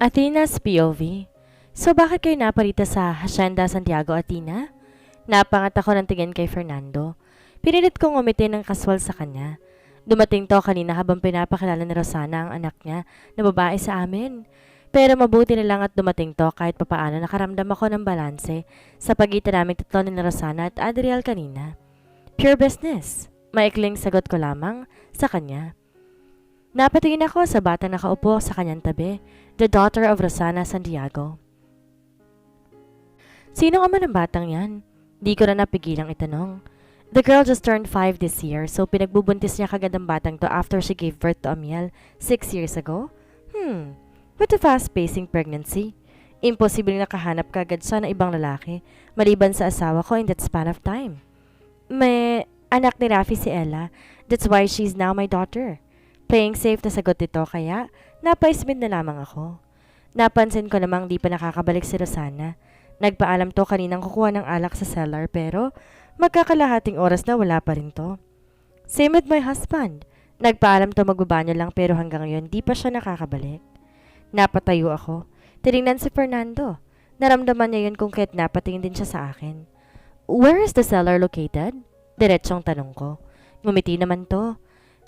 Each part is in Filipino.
Athena's POV. So bakit kayo naparita sa Hacienda Santiago, Athena? Napangat ako ng tingin kay Fernando. Pinilit kong umiti ng kaswal sa kanya. Dumating to kanina habang pinapakilala ni Rosana ang anak niya na babae sa amin. Pero mabuti na lang at dumating to kahit papaano nakaramdam ako ng balanse sa pagitan namin tatlo ni Rosana at Adriel kanina. Pure business. Maikling sagot ko lamang sa kanya. Napatingin ako sa batang nakaupo sa kanyang tabi, the daughter of Rosana Santiago. Sino ang ng batang yan? Di ko na napigilang itanong. The girl just turned 5 this year, so pinagbubuntis niya kagad ang batang to after she gave birth to Amiel 6 years ago? What a fast-pacing pregnancy. Imposible nakahanap kagad siya ng ibang lalaki, maliban sa asawa ko in that span of time. May anak ni Rafi si Ella, that's why she's now my daughter. Playing safe na sagot ito kaya napaismid na lamang ako. Napansin ko namang di pa nakakabalik si Rosana. Nagpaalam to kaninang kukuha ng alak sa cellar pero magkakalahating oras na wala pa rin to. Same with my husband. Nagpaalam to magbabanyo lang pero hanggang ngayon di pa siya nakakabalik. Napatayo ako. Tinignan si Fernando. Naramdaman niya yun kung kaya't napatingin din siya sa akin. Where is the cellar located? Diretsong tanong ko. Ngumiti naman to.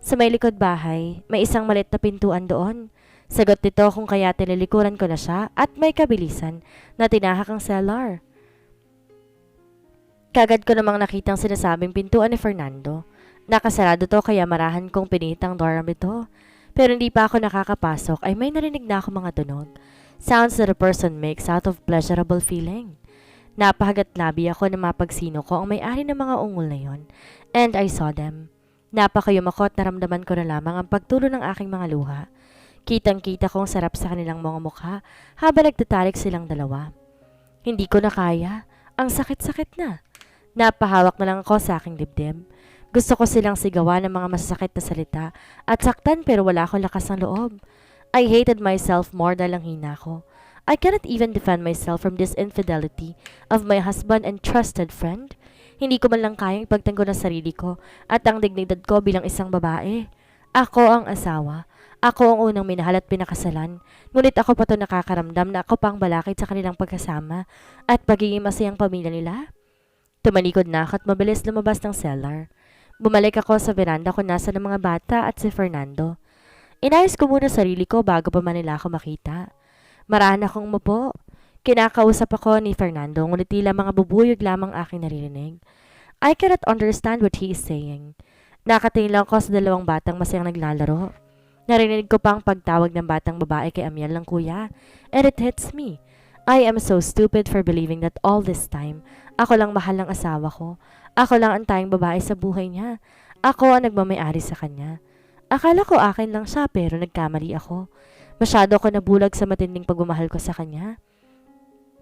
Sa may likod bahay, may isang malit na pintuan doon. Sagot nito kung kaya tinilikuran ko na siya at may kabilisan na tinahak ang cellar. Kagad ko namang nakitang sinasabing pintuan ni Fernando. Nakasarado to kaya marahan kong pinitang door ito. Pero hindi pa ako nakakapasok ay may narinig na ako mga tunog. Sounds that a person makes out of pleasurable feeling. Napahagat labi ako na mapagsino ko ang may-ari ng mga ungol na yon. And I saw them. Napakayumakot na ramdaman ko na lamang ang pagtulo ng aking mga luha. Kitang-kita kong sarap sa kanilang mga mukha habang nagtatarik silang dalawa. Hindi ko na kaya. Ang sakit-sakit na. Napahawak na lang ako sa aking dibdib. Gusto ko silang sigawan ng mga masasakit na salita at saktan pero wala akong lakas ng loob. I hated myself more dahil ang hina ko. I cannot even defend myself from this infidelity of my husband and trusted friend. Hindi ko man lang kayang ipagtanggol ang sarili ko at ang dignidad ko bilang isang babae. Ako ang asawa. Ako ang unang minahal at pinakasalan. Ngunit ako pa to nakakaramdam na ako pa ang balakid sa kanilang pagkasama at pagiging masayang pamilya nila. Tumalikod na ako at mabilis lumabas ng cellar. Bumalik ako sa veranda kung nasa ng mga bata at si Fernando. Inayos ko muna sarili ko bago pa man nila ako makita. Marahan akong umupo. Kinakausap ako ni Fernando ngunit tila mga bubuyog lamang aking naririnig. I cannot understand what he is saying. Nakatingin lang ako sa dalawang batang masayang naglalaro. Narinig ko pa ang pagtawag ng batang babae kay Amiel ng kuya. And it hits me. I am so stupid for believing that all this time, ako lang mahal ng asawa ko. Ako lang ang tayong babae sa buhay niya. Ako ang nagmamayari sa kanya. Akala ko akin lang siya pero nagkamali ako. Masyado ako nabulag sa matinding pagmamahal ko sa kanya.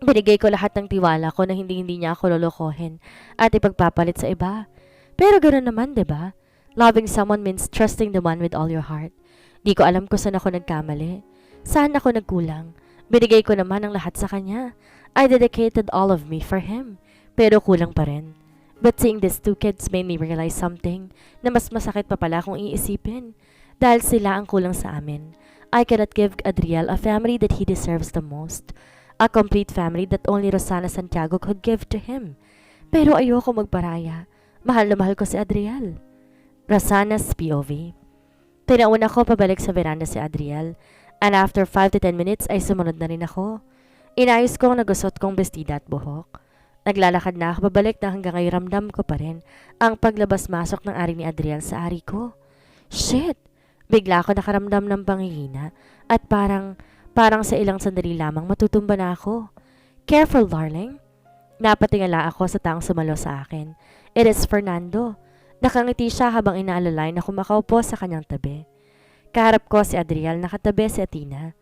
Binigay ko lahat ng tiwala ko na hindi niya ako lolokohin at ipagpapalit sa iba. Pero ganoon naman, 'di ba? Loving someone means trusting the one with all your heart. Di ko alam kung saan ako nagkamali. Saan ako nagkulang? Binigay ko naman ang lahat sa kanya. I dedicated all of me for him. Pero kulang pa rin. But seeing these two kids made me realize something na mas masakit pa pala kung iisipin. Dahil sila ang kulang sa amin. I cannot give Adriel a family that he deserves the most. A complete family that only Rosana Santiago could give to him. Pero ayoko magparaya. Mahal na mahal ko si Adriel. Rosana's POV. Tinauna ko pabalik sa veranda si Adriel. And after 5 to 10 minutes ay sumunod na rin ako. Inayos ko ang nagusot kong bestida at buhok. Naglalakad na ako pabalik na hanggang ngayon ramdam ko pa rin ang paglabas-masok ng ari ni Adriel sa ari ko. Shit! Bigla ako nakaramdam ng panghihina at parang sa ilang sandali lamang matutumba na ako. Careful, darling. Napatingala ako sa taong sumalo sa akin. It is Fernando. Nakangiti siya habang inaalalay na kumakaupo sa kanyang tabi. Kaharap ko si Adriel, nakatabi si Athena.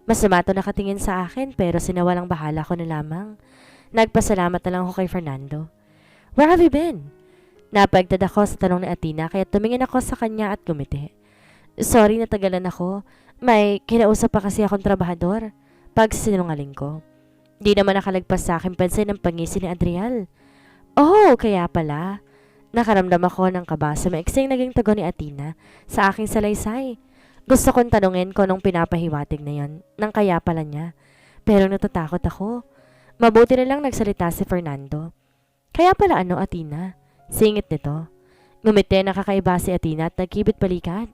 Masama to nakatingin sa akin pero sinawalang bahala ko na lamang. Nagpasalamat na lang ako kay Fernando. Where have you been? Napagdad ako sa tanong ni Athena kaya tumingin ako sa kanya at gumiti. Sorry, natagalan ako. May kinausap pa kasi akong trabahador. Pagsinungaling ko. Di naman nakalagpas sa akin pansin ng pangisi ni Adriel. Oh, kaya pala. Nakaramdam ako ng kaba sa maiksing naging tago ni Athena sa aking salaysay. Gusto kong tanungin ko nung pinapahiwatig na yon, nang kaya pala niya. Pero natatakot ako. Mabuti na lang nagsalita si Fernando. Kaya pala ano, Athena? Singit nito. Ngumiti na kakaiba si Athena at nagkibit balikat.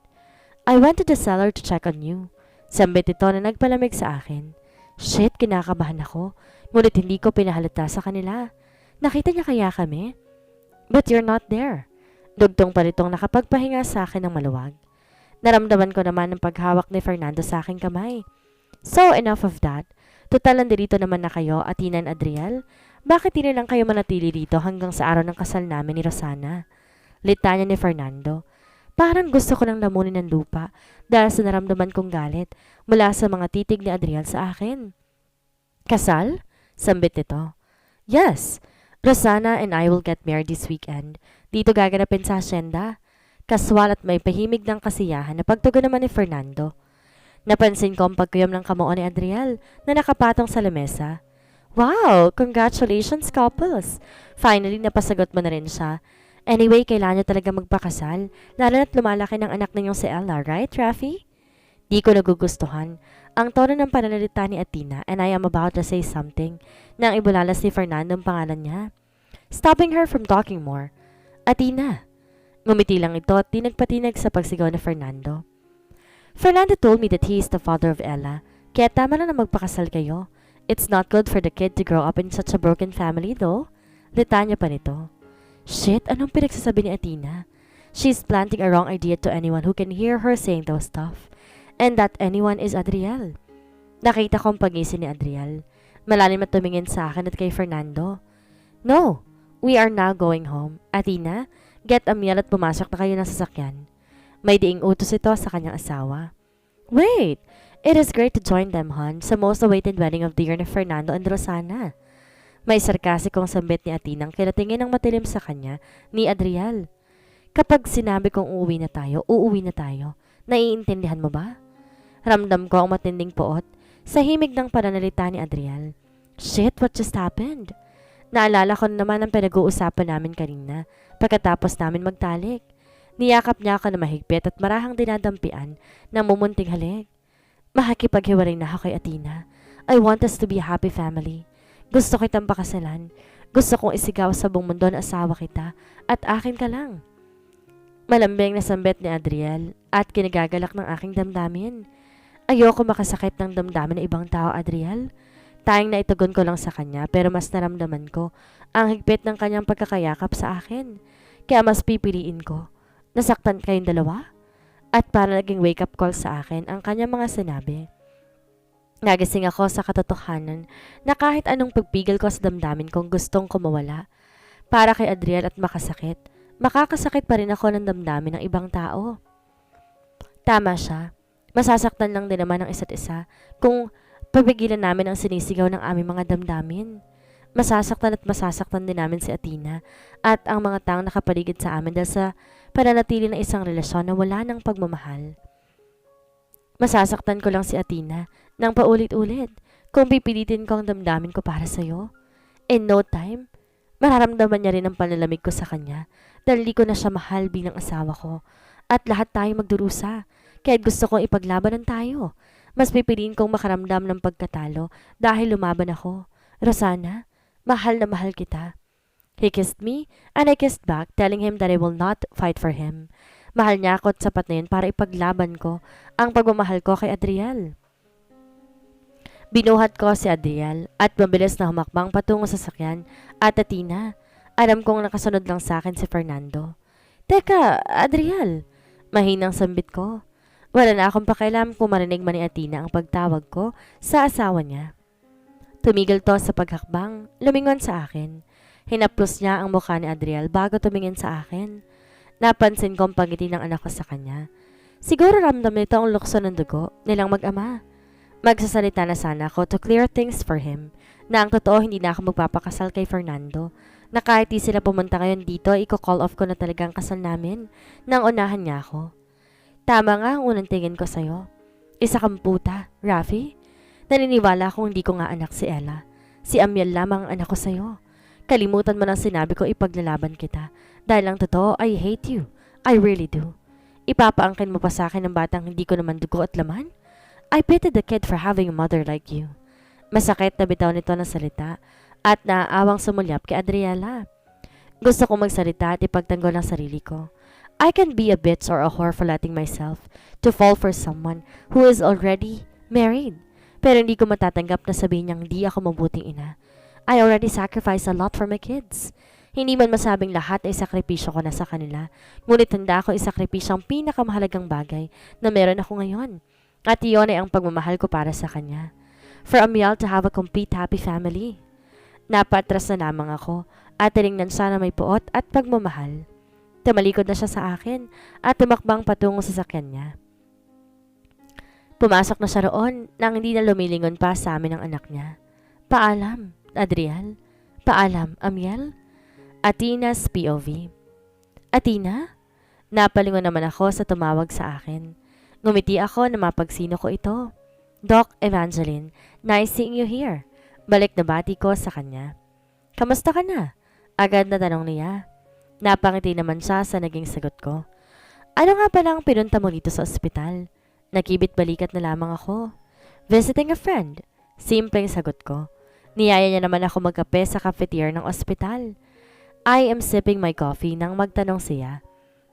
I went to the cellar to check on you. Sambit ito na nagpalamig sa akin. Shit, kinakabahan ako. Ngunit hindi ko pinahalata sa kanila. Nakita niya kaya kami? But you're not there. Dugtong pa nitong nakapagpahinga sa akin ng maluwag. Naramdaman ko naman ang paghawak ni Fernando sa aking kamay. So, enough of that. Total nandirito naman na kayo, Athena and Adriel. Bakit di na lang kayo manatili dito hanggang sa araw ng kasal namin ni Rosana? Litanya ni Fernando. Parang gusto ko nang lamunin ng lupa dahil sa naramdaman kong galit mula sa mga titig ni Adriel sa akin. Kasal? Sambit nito. Yes. Rosana and I will get married this weekend. Dito gaganapin sa asyenda. Kaswal at may pahimig ng kasiyahan na pagtugon naman ni Fernando. Napansin ko ang pagkuyom ng kamao ni Adriel na nakapatong sa lamesa. Wow! Congratulations, couples! Finally, napasagot mo na rin siya. Anyway, kailangan nyo talaga magpakasal, lalo na't lumalaki ng anak ninyong si Ella, right, Rafi? Di ko nagugustuhan ang tono ng pananalita ni Athena and I am about to say something nang ibulalas ni Fernando ang pangalan niya. Stopping her from talking more. Athena! Ngumiti lang ito at di nagpatinag sa pagsigaw ni Fernando. Fernando told me that he is the father of Ella, kaya tama na magpakasal kayo. It's not good for the kid to grow up in such a broken family though. Litanya pa nito. Shit, anong pinagsasabi ni Athena? She's planting a wrong idea to anyone who can hear her saying those stuff. And that anyone is Adriel. Nakita kong pagising ni Adriel. Malalim at tumingin sa akin at kay Fernando. No, we are now going home. Athena, get a meal at pumasok na kayo ng sasakyan. May diing utos ito sa kanyang asawa. Wait, it is great to join them, hon, sa most awaited wedding of the year ni Fernando and Rosana. May sarkasikong sambit ni Athena ang kinatingin ng matilim sa kanya ni Adriel. Kapag sinabi kong uuwi na tayo. Naiintindihan mo ba? Ramdam ko ang matinding poot sa himig ng pananalita ni Adriel. Shit, what just happened? Naalala ko naman ang pinag-uusapan namin kanina pagkatapos namin magtalik. Niyakap niya ako na mahigpit at marahang dinadampian ng mumunting halik. Makikipaghiwalay na ako kay Athena. I want us to be a happy family. Gusto kitang pakasalan. Gusto kong isigaw sa buong mundo na asawa kita at akin ka lang. Malambing na sambit ni Adriel at kinagagalak ng aking damdamin. Ayoko makasakit ng damdamin ng ibang tao, Adriel. Tayong naitugon ko lang sa kanya pero mas naramdaman ko ang higpit ng kanyang pagkakayakap sa akin. Kaya mas pipiliin ko. Nasaktan kayong dalawa? At para naging wake-up call sa akin ang kanyang mga sinabi. Nagising ako sa katotohanan na kahit anong pagpigil ko sa damdamin kong gustong kumawala para kay Adriel at makakasakit pa rin ako ng damdamin ng ibang tao. Tama siya. Masasaktan lang din naman ang isa't isa kung papigilan namin ang sinisigaw ng aming mga damdamin. Masasaktan din namin si Athena at ang mga taong nakapaligid sa amin dahil sa pananatili ng isang relasyon na wala ng pagmamahal. Masasaktan ko lang si Athena nang paulit-ulit kung pipilitin ko ang damdamin ko para sa'yo. In no time, mararamdaman niya rin ang panlalamig ko sa kanya dahil di ko na siya mahal bilang asawa ko at lahat tayo magdurusa. Kahit gusto kong ipaglabanan tayo, mas pipiliin kong makaramdam ng pagkatalo dahil lumaban ako. Rosana, mahal na mahal kita. He kissed me and I kissed back, telling him that I will not fight for him. Mahal niya ako at sapat na yun para ipaglaban ko ang pagmamahal ko kay Adriel. Binuhat ko si Adriel at mabilis na humakbang patungo sa sakyan at Athena. Alam kong nakasunod lang sa akin si Fernando. Teka, Adriel, mahinang sambit ko. Wala na akong pakialam kung marinig man ni Athena ang pagtawag ko sa asawa niya. Tumigil to sa paghakbang, lumingon sa akin. Hinaplos niya ang mukha ni Adriel bago tumingin sa akin. Napansin ko ang pagiti ng anak ko sa kanya. Siguro ramdam nito ang lukso ng dugo nilang mag-ama. Magsasalita na sana ako to clear things for him na ang totoo hindi na ako magpapakasal kay Fernando. Na kahit di sila pumunta ngayon dito, i-call off ko na talagang kasal namin nang unahan niya ako. Tama nga ang unang tingin ko sa'yo. Isa kang puta, Rafi. Naniniwala akong hindi ko nga anak si Ella. Si Amiel lamang ang anak ko sa'yo. Kalimutan mo nang sinabi ko ipaglalaban kita. Dahil ang totoo, I hate you. I really do. Ipapaangkin mo pa sa akin ng batang hindi ko naman dugo at laman? I pity the kid for having a mother like you. Masakit na bitaw nito ng salita at naaawang sumulyap kay Adriela. Gusto kong magsalita at ipagtanggol ang sarili ko. I can be a bitch or a whore for letting myself to fall for someone who is already married. Pero hindi ko matatanggap na sabihin niyang hindi ako mabuting ina. I already sacrificed a lot for my kids. Hindi man masabing lahat ay sakripisyo ko na sa kanila, ngunit handa ako isakripisyo ang pinakamahalagang bagay na meron ako ngayon. At iyon ay ang pagmamahal ko para sa kanya. For Amiel to have a complete happy family. Napatras na lamang ako at tinignan siya na may puot at pagmamahal. Tumalikod na siya sa akin at tumakbang patungo sa sakyan niya. Pumasok na siya roon nang hindi na lumilingon pa sa amin ang anak niya. Paalam, Adriel. Paalam, Amiel. Atina's POV. Atina? Napalingon naman ako sa tumawag sa akin. Ngumiti ako na mapagsino ko ito. Doc Evangeline, nice seeing you here. Balik na bati ko sa kanya. Kamusta ka na? Agad na tanong niya. Napangiti naman siya sa naging sagot ko. Ano nga pala ang pinunta mo dito sa ospital? Nakibit-balikat na lamang ako. Visiting a friend. Simpleng sagot ko. Niyaya niya naman ako magkape sa cafeteria ng ospital. I am sipping my coffee nang magtanong siya.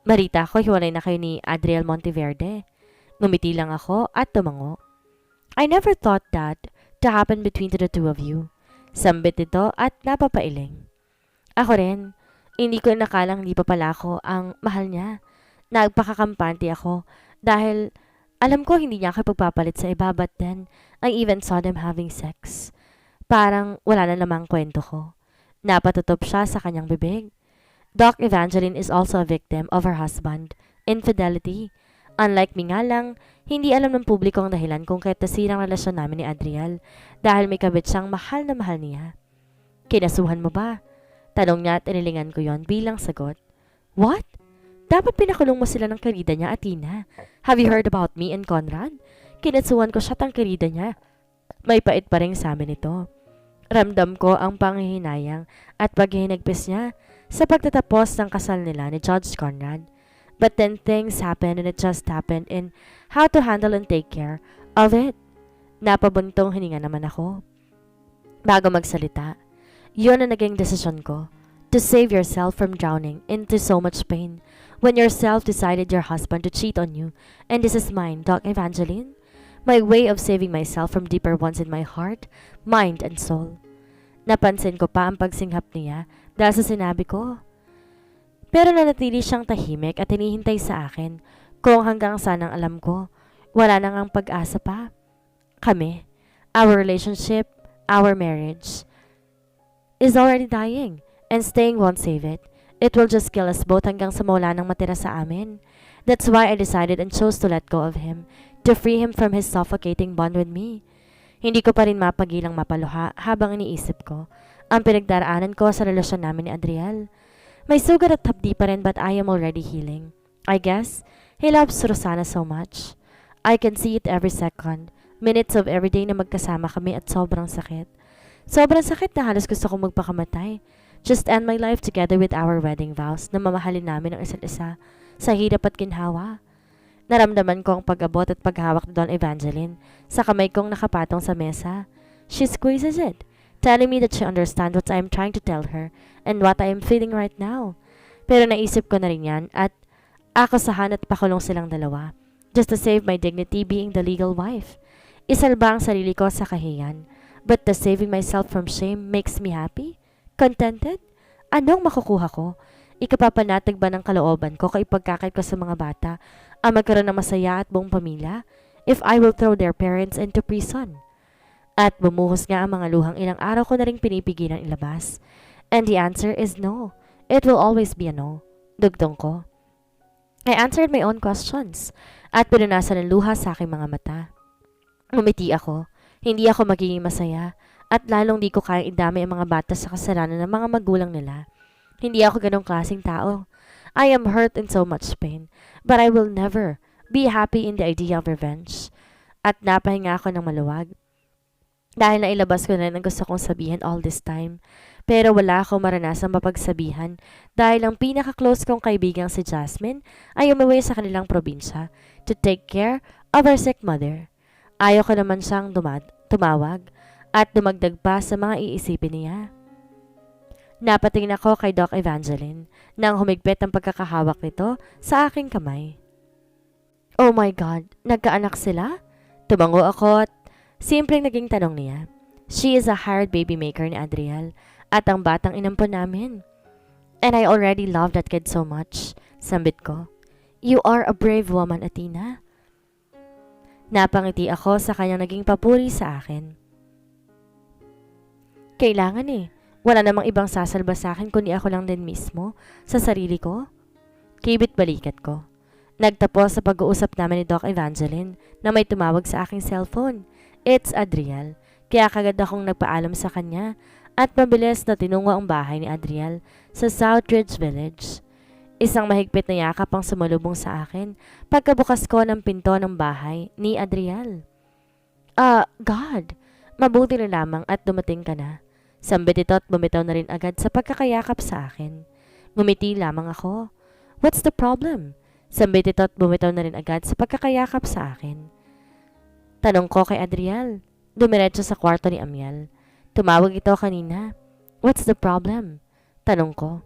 Marita ko, hiwalay na kayo ni Adriel Monteverde. Ngumiti lang ako at tumango. I never thought that to happen between the two of you. Sambit ito at napapailing. Ako rin. Hindi ko nakalang hindi pa pala ako ang mahal niya. Nagpakakampante ako dahil alam ko hindi niya ako pagpapalit sa iba, but then I even saw them having sex. Parang wala na namang kwento ko. Napatutop siya sa kanyang bibig. Doc Evangeline is also a victim of her husband. Infidelity. Unlike me nga lang, hindi alam ng publiko ang dahilan kung kaya't nasirang relasyon namin ni Adriel dahil may kabit siyang mahal na mahal niya. Kinasuhan mo ba? Tanong niya at inilingan ko yon bilang sagot. What? Dapat pinakulong mo sila ng karida niya, Atina. Have you heard about me and Conrad? Kinasuhan ko siya at ang karida niya. May pait pa rin sa amin ito. Ramdam ko ang panghihinayang at paghihinagpis niya sa pagtatapos ng kasal nila ni Judge Conrad. But then things happened and it just happened in how to handle and take care of it. Napabuntong hininga naman ako. Bago magsalita, yun ang naging desisyon ko. To save yourself from drowning into so much pain when yourself decided your husband to cheat on you. And this is mine, Doc Evangeline. My way of saving myself from deeper wounds in my heart, mind, and soul. Napansin ko pa ang pagsinghap niya dahil sa sinabi ko. Pero nanatili siyang tahimik at hinihintay sa akin kung hanggang saan ang alam ko. Wala nang ang pag-asa pa. Kami, our relationship, our marriage, is already dying, and staying won't save it. It will just kill us both hanggang sa mawala nang matira sa amin. That's why I decided and chose to let go of him, to free him from his suffocating bond with me. Hindi ko pa rin mapagilang mapaluha habang iniisip ko ang pinagdaraanan ko sa relasyon namin ni Adriel. May sugat at hapdi pa rin but I am already healing. I guess he loves Rosana so much. I can see it every second, minutes of every day na magkasama kami at sobrang sakit. Sobrang sakit na halos gusto kong magpakamatay. Just end my life together with our wedding vows na mamahalin namin ang isa't isa sa hirap at ginhawa. Naramdaman ko ang pag-abot at paghawak ni Don Evangeline sa kamay kong nakapatong sa mesa. She squeezes it, telling me that she understands what I am trying to tell her and what I am feeling right now. Pero naisip ko na rin yan at akasahan at pakulong silang dalawa just to save my dignity being the legal wife. Isalba ang sarili ko sa kahiyan. But the saving myself from shame makes me happy? Contented? Anong makukuha ko? Ikapapanatag ba ng kalooban ko kay pagkakait ko sa mga bata ang magkaroon ng masaya at buong pamilya if I will throw their parents into prison? At bumuhos nga ang mga luhang ilang araw ko na rin pinipigilan ilabas. And the answer is no. It will always be a no. Dugtong ko. I answered my own questions at pinunasan ng luha sa aking mga mata. Umiti ako. Hindi ako magiging masaya at lalong di ko kayang idamay ang mga bata sa kasalanan ng mga magulang nila. Hindi ako ganong klaseng tao. I am hurt in so much pain, but I will never be happy in the idea of revenge. At napahinga ako ng maluwag. Dahil nailabas ko na rin ang gusto kong sabihin all this time. Pero wala akong maranasang mapagsabihan dahil ang pinaka-close kong kaibigang si Jasmine ay umuwi sa kanilang probinsya to take care of her sick mother. Ayaw ko naman siyang tumawag at dumagdag pa sa mga iisipin niya. Napatingin ako kay Doc Evangeline nang humigpit ang pagkakahawak nito sa aking kamay. Oh my God, nagkaanak sila? Tumango ako at simpleng naging tanong niya. She is a hired baby maker ni Adriel at ang batang inampon namin. And I already love that kid so much. Sambit ko. You are a brave woman, Athena. Napangiti ako sa kanyang naging papuri sa akin. Kailangan eh. Wala namang ibang sasalba sa akin kundi ako lang din mismo sa sarili ko. Kibit balikat ko. Nagtapos sa pag-uusap namin ni Doc Evangeline na may tumawag sa aking cellphone. It's Adriel. Kaya kagad akong nagpaalam sa kanya at mabilis na tinungo ang bahay ni Adriel sa Southridge Village. Isang mahigpit na yakap ang sumalubong sa akin pagkabukas ko ng pinto ng bahay ni Adriel. God, mabuti na lamang at dumating ka na. Sambit ito at bumitaw na rin agad sa pagkakayakap sa akin. Ngumiti lamang ako. What's the problem? Sambit ito at bumitaw na rin agad sa pagkakayakap sa akin. Tanong ko kay Adriel. Dumiretso sa kwarto ni Amiel. Tumawag ito kanina. What's the problem? Tanong ko.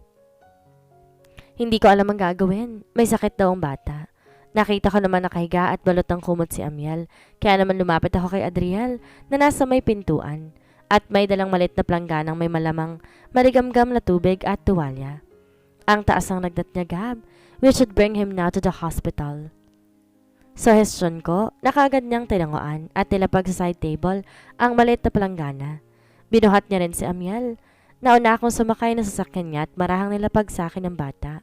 Hindi ko alam ang gagawin. May sakit daw ang bata. Nakita ko naman nakahiga at balot ng kumot si Amiel. Kaya naman lumapit ako kay Adriel na nasa may pintuan. At may dalang malit na plangganang may malamang marigamgam na tubig at tuwalya. Ang taas ng lagnat niya, Gab. We should bring him now to the hospital. Suhestyon ko, nakagad niyang tinangoan at nilapag sa side table ang maliit na palanggana. Binuhat niya rin si Amiel. Nauna akong sumakay na sasakyan niya at marahang nilapag sa akin ng bata.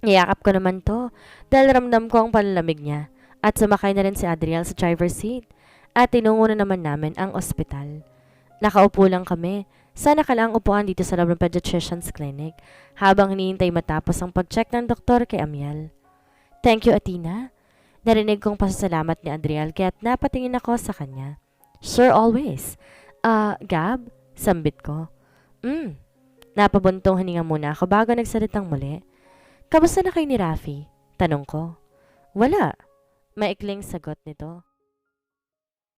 Niyakap ko naman to dahil ramdam ko ang panlalamig niya at sumakay na rin si Adriel sa driver's seat at tinungo na naman namin ang ospital. Nakaupo lang kami sa nakalaang upuan dito sa loob ng pediatrician's clinic habang hinihintay matapos ang pag-check ng doktor kay Amiel. Thank you, Athena. Narinig kong pasasalamat ni Adriel kaya't napatingin ako sa kanya. Sure, always. Gab? Sambit ko. Napabuntong hininga muna ako bago nagsalitang muli. Kamusta na kayo ni Rafi? Tanong ko. Wala. Maikling sagot nito.